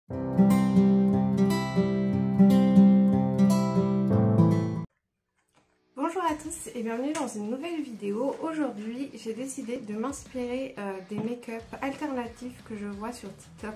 Bonjour à tous et bienvenue dans une nouvelle vidéo. Aujourd'hui j'ai décidé de m'inspirer des make-up alternatifs que je vois sur TikTok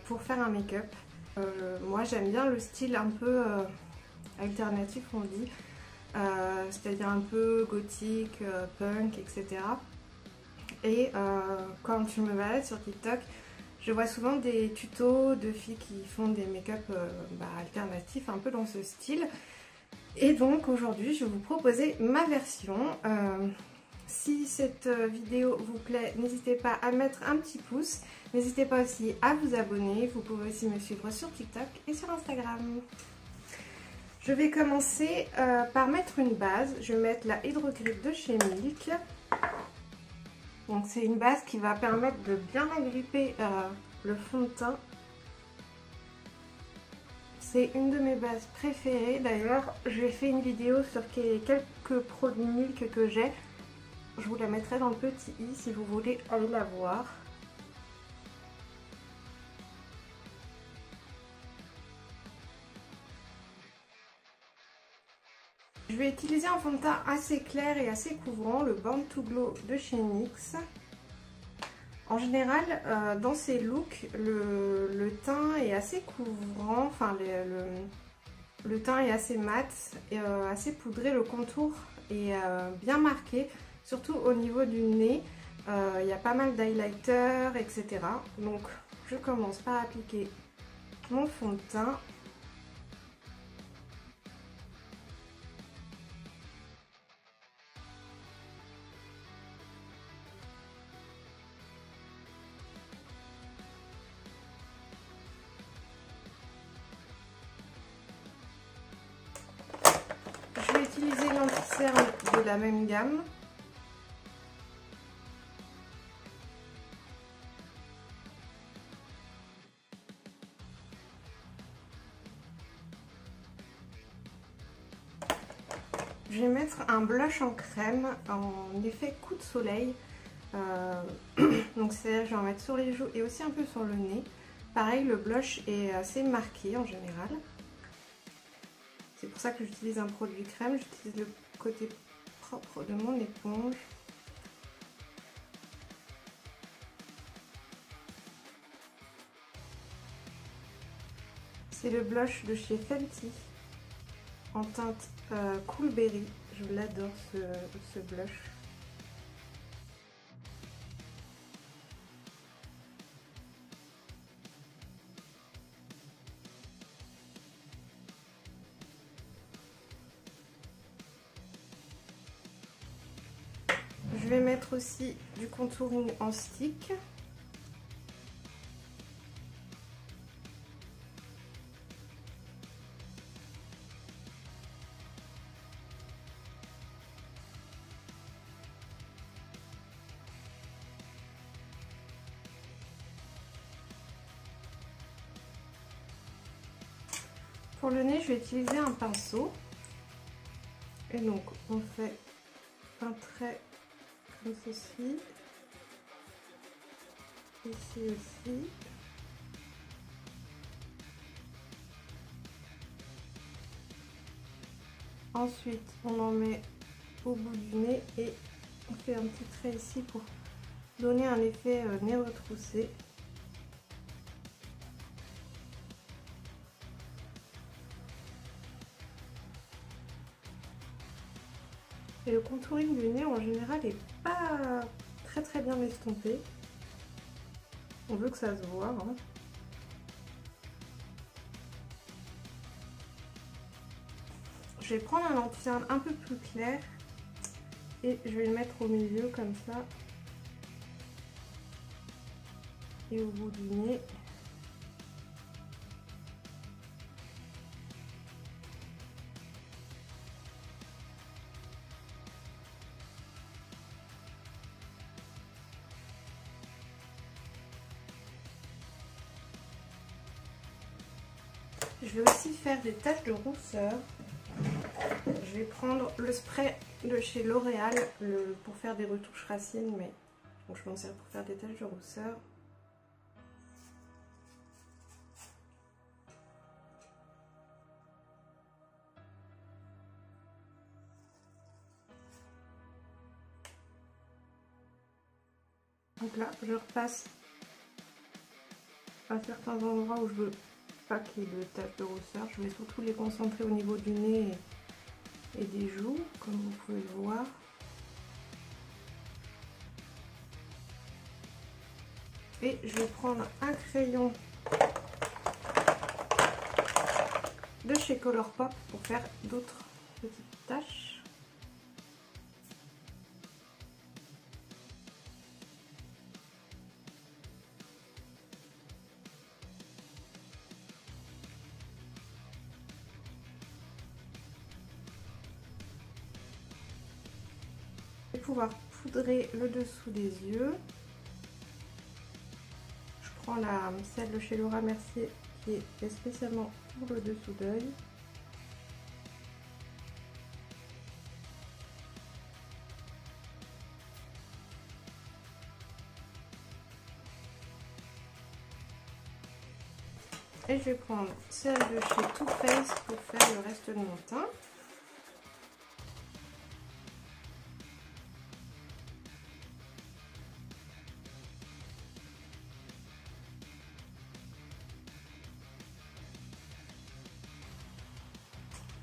pour faire un make-up. Moi j'aime bien le style un peu alternatif on dit, c'est-à-dire un peu gothique, punk, etc. Et quand je me balade sur TikTok, je vois souvent des tutos de filles qui font des make-up alternatifs un peu dans ce style. Et donc aujourd'hui je vais vous proposer ma version. Si cette vidéo vous plaît, n'hésitez pas à mettre un petit pouce. N'hésitez pas aussi à vous abonner. Vous pouvez aussi me suivre sur TikTok et sur Instagram. Je vais commencer par mettre une base. Je vais mettre la Hydro Grip de chez Milk. Donc c'est une base qui va permettre de bien agripper le fond de teint. C'est une de mes bases préférées. D'ailleurs, j'ai fait une vidéo sur quelques produits Milk que j'ai. Je vous la mettrai dans le petit i si vous voulez aller la voir. Je vais utiliser un fond de teint assez clair et assez couvrant, le Born to Glow de chez NYX. En général, dans ces looks, le teint est assez couvrant, enfin le teint est assez mat, et, assez poudré, le contour est bien marqué, surtout au niveau du nez. Il y a pas mal d'highlighter, etc. Donc je commence par appliquer mon fond de teint. Je vais utiliser l'anti-cerne de la même gamme. Je vais mettre un blush en crème en effet coup de soleil. Donc c'est, je vais en mettre sur les joues et aussi un peu sur le nez. Pareil, le blush est assez marqué en général. C'est pour ça que j'utilise un produit crème. J'utilise le côté propre de mon éponge. C'est le blush de chez Fenty en teinte Cool Berry. Je l'adore ce blush. Je vais mettre aussi du contouring en stick. Pour le nez, je vais utiliser un pinceau. Et donc, on fait un trait comme ceci. Ici aussi. Ensuite, on en met au bout du nez et on fait un petit trait ici pour donner un effet nez retroussé. Et le contouring du nez en général n'est pas très bien estompé. On veut que ça se voit. Hein. Je vais prendre un anti-cerne un peu plus clair et je vais le mettre au milieu comme ça. Et au bout du nez. Je vais aussi faire des taches de rousseur. Je vais prendre le spray de chez L'Oréal pour faire des retouches racines, mais bon, je m'en sers pour faire des taches de rousseur. Donc là, je repasse à certains endroits où je veux pas qu'il y ait de taches de rousseur. Je vais surtout les concentrer au niveau du nez et des joues, comme vous pouvez le voir. Et je vais prendre un crayon de chez Colourpop pour faire d'autres petites taches. Je vais pouvoir poudrer le dessous des yeux. Je prends celle de chez Laura Mercier qui est fait spécialement pour le dessous d'œil. Et je vais prendre celle de chez Too Faced pour faire le reste de mon teint.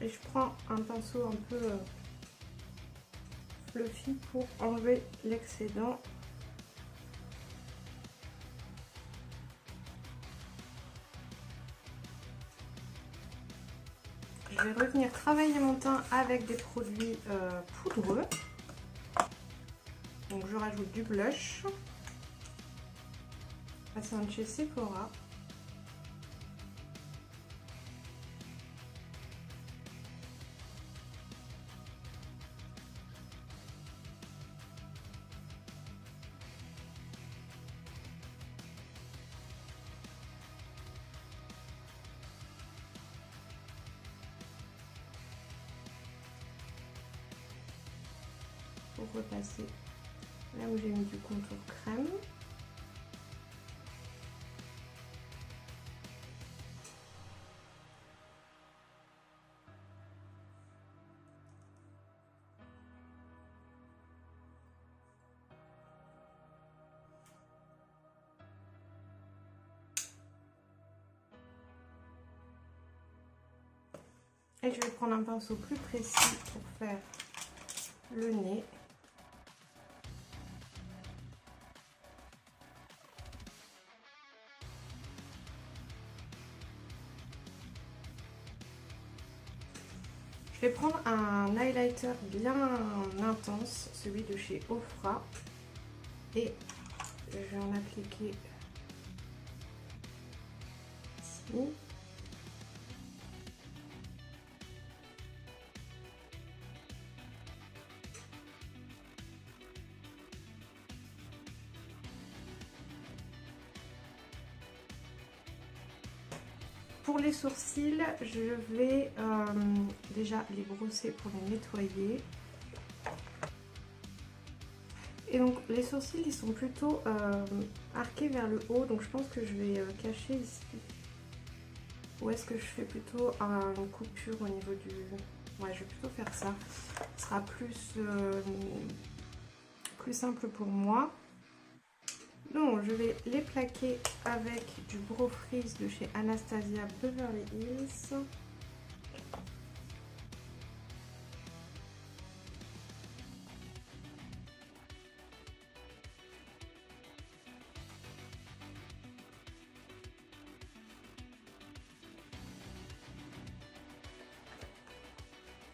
Et je prends un pinceau un peu fluffy pour enlever l'excédent. Je vais revenir travailler mon teint avec des produits poudreux. Donc je rajoute du blush. C'est un de chez Sephora. Pour repasser là où j'ai mis du contour crème. Et je vais prendre un pinceau plus précis pour faire le nez. Je vais prendre un highlighter bien intense, celui de chez Ofra, et je vais en appliquer ici. Pour les sourcils, je vais déjà les brosser pour les nettoyer. Et donc les sourcils, ils sont plutôt arqués vers le haut, donc je pense que je vais cacher ici. Ou est-ce que je fais plutôt une coupure au niveau du... Ouais, je vais plutôt faire ça. Ce sera plus simple pour moi. Donc je vais les plaquer avec du Brow Freeze de chez Anastasia Beverly Hills.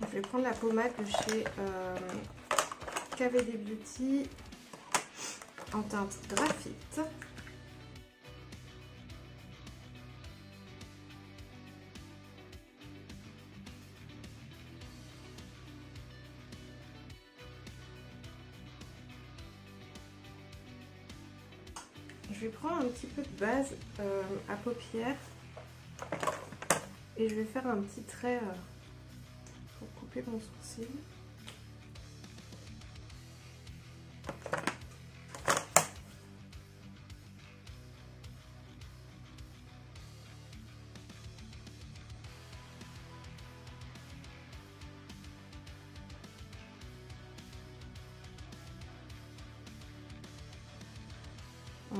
Je vais prendre la pommade de chez KVD Beauty en teinte graphite. Je vais prendre un petit peu de base à paupières et je vais faire un petit trait pour couper mon sourcil.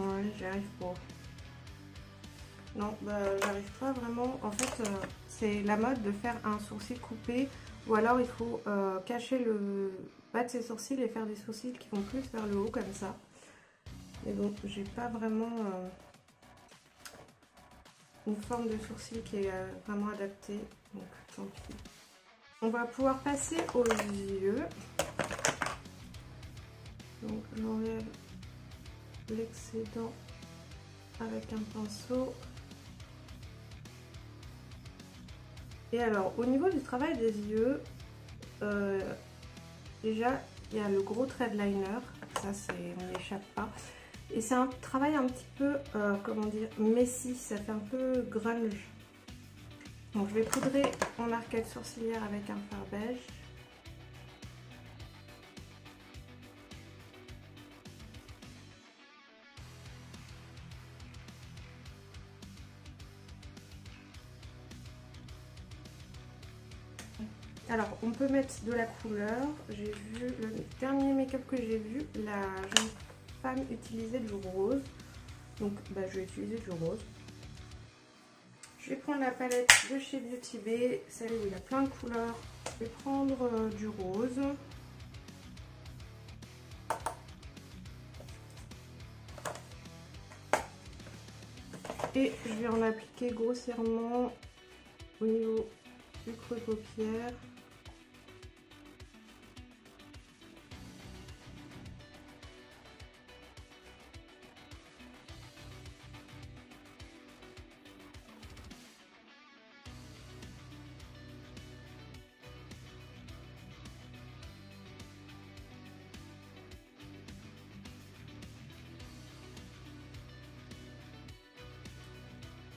Ouais, j'y arrive pas. Non, bah, j'arrive pas vraiment. En fait, c'est la mode de faire un sourcil coupé. Ou alors il faut cacher le bas de ses sourcils et faire des sourcils qui vont plus vers le haut comme ça. Mais bon, j'ai pas vraiment une forme de sourcil qui est vraiment adaptée. Donc tant pis. On va pouvoir passer aux yeux. Donc j'enlève l'excédent avec un pinceau. Et alors, au niveau du travail des yeux, déjà, il y a le gros trait de liner. Ça, on n'échappe pas. Et c'est un travail un petit peu, comment dire, messy. Ça fait un peu grunge. Donc, je vais poudrer mon arcade sourcilière avec un fard beige. Alors, on peut mettre de la couleur. J'ai vu, le dernier make-up que j'ai vu, la jeune femme utilisait du rose. Donc, bah, je vais utiliser du rose. Je vais prendre la palette de chez Beauty Bay, celle où il y a plein de couleurs. Je vais prendre du rose. Et je vais en appliquer grossièrement au niveau du creux de paupière.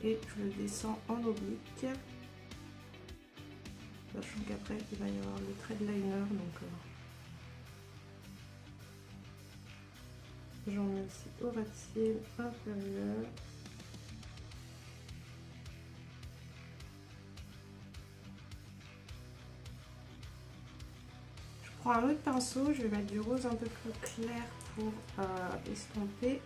Et je le descends en oblique, sachant qu'après il va y avoir le trait de liner, donc j'en mets aussi au ras de cils inférieur. Je prends un autre pinceau, je vais mettre du rose un peu plus clair pour estomper.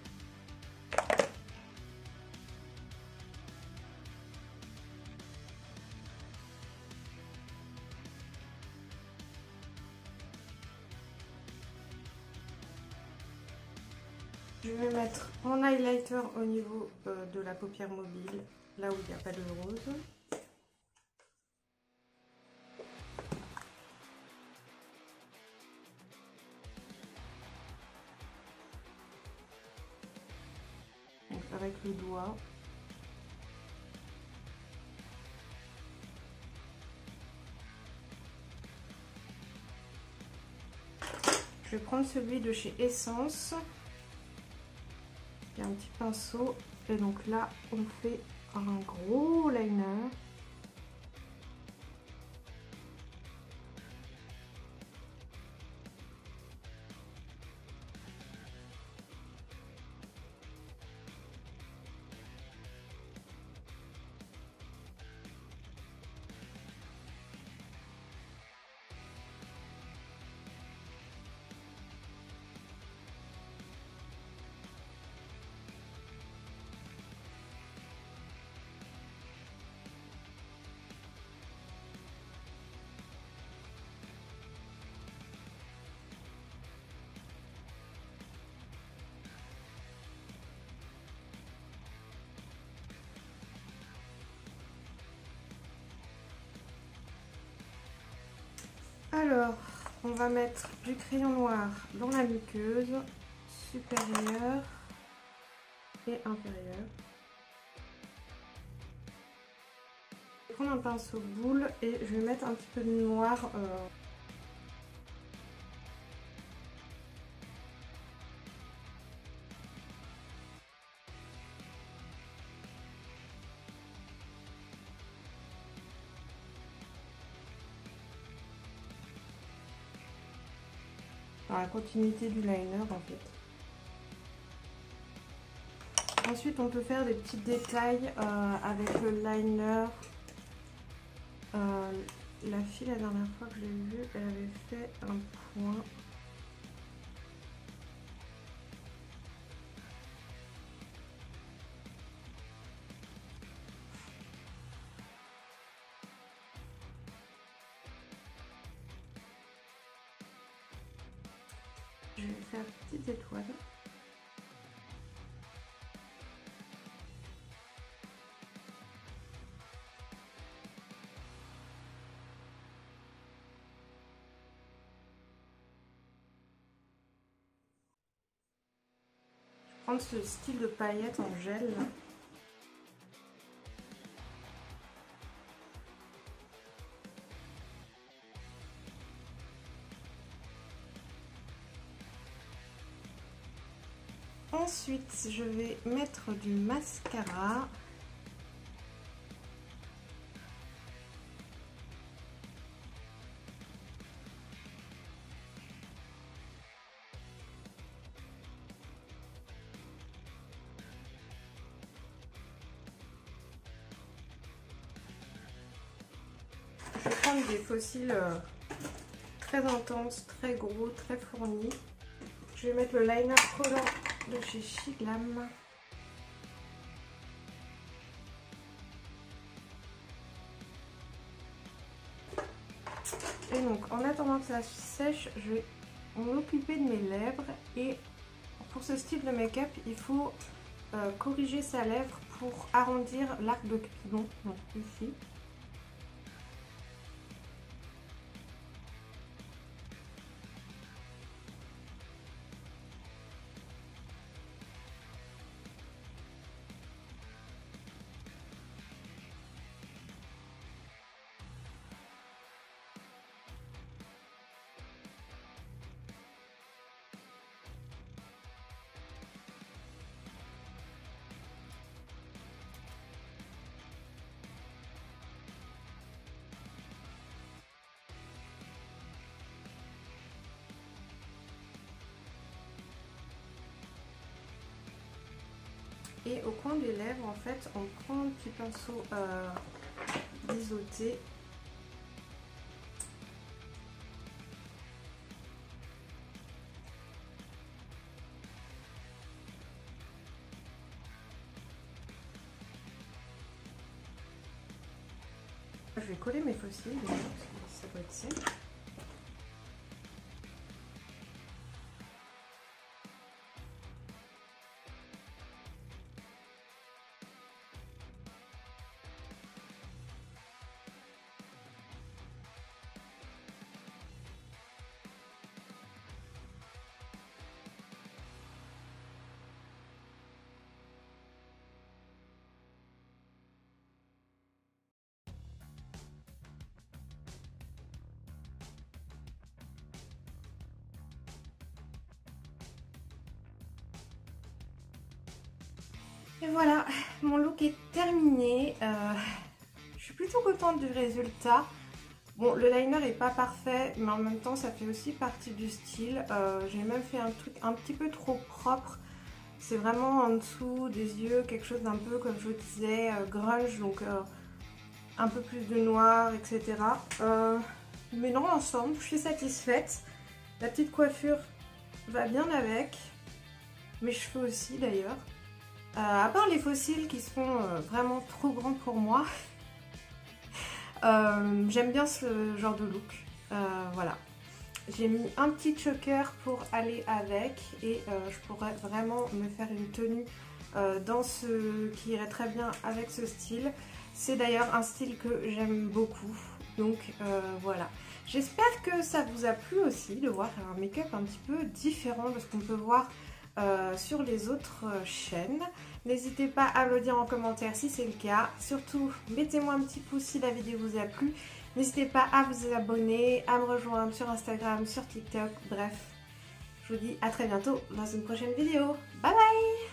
Je vais mettre mon highlighter au niveau de la paupière mobile, là où il n'y a pas de rose. Donc avec le doigt. Je vais prendre celui de chez Essence. Un petit pinceau et donc là on fait un gros liner. Alors, on va mettre du crayon noir dans la muqueuse supérieure et inférieure. Je vais prendre un pinceau boule et je vais mettre un petit peu de noir. Dans la continuité du liner en fait. Ensuite on peut faire des petits détails avec le liner. La fille la dernière fois que je l'ai vue, elle avait fait un point. Je vais faire une petite étoile. Je vais prendre ce style de paillettes en gel là. Ensuite, je vais mettre du mascara. Je vais prendre des fossiles très intenses, très gros, très fournis. Je vais mettre le liner collant de chez Shiglam. Et donc en attendant que ça sèche, je vais m'occuper de mes lèvres. Et pour ce style de make-up, il faut corriger sa lèvre pour arrondir l'arc de Cupidon, donc ici. Et au coin des lèvres, en fait, on prend un petit pinceau biseauté. Je vais coller mes fossiles, parce que ça doit être sec. Et voilà, mon look est terminé. Je suis plutôt contente du résultat. Bon, le liner est pas parfait, mais en même temps, ça fait aussi partie du style. J'ai même fait un truc un petit peu trop propre. C'est vraiment en dessous des yeux, quelque chose d'un peu, comme je vous disais, grunge, donc un peu plus de noir, etc. Mais dans l'ensemble, je suis satisfaite. La petite coiffure va bien avec. Mes cheveux aussi, d'ailleurs. À part les fossiles qui sont vraiment trop grands pour moi, j'aime bien ce genre de look. Voilà. J'ai mis un petit choker pour aller avec et je pourrais vraiment me faire une tenue dans ce qui irait très bien avec ce style. C'est d'ailleurs un style que j'aime beaucoup. Donc voilà. J'espère que ça vous a plu aussi de voir un make-up un petit peu différent de ce qu'on peut voir sur les autres chaînes. N'hésitez pas à me le dire en commentaire si c'est le cas. Surtout, mettez-moi un petit pouce si la vidéo vous a plu. N'hésitez pas à vous abonner, à me rejoindre sur Instagram, sur TikTok. Bref, je vous dis à très bientôt dans une prochaine vidéo. Bye bye!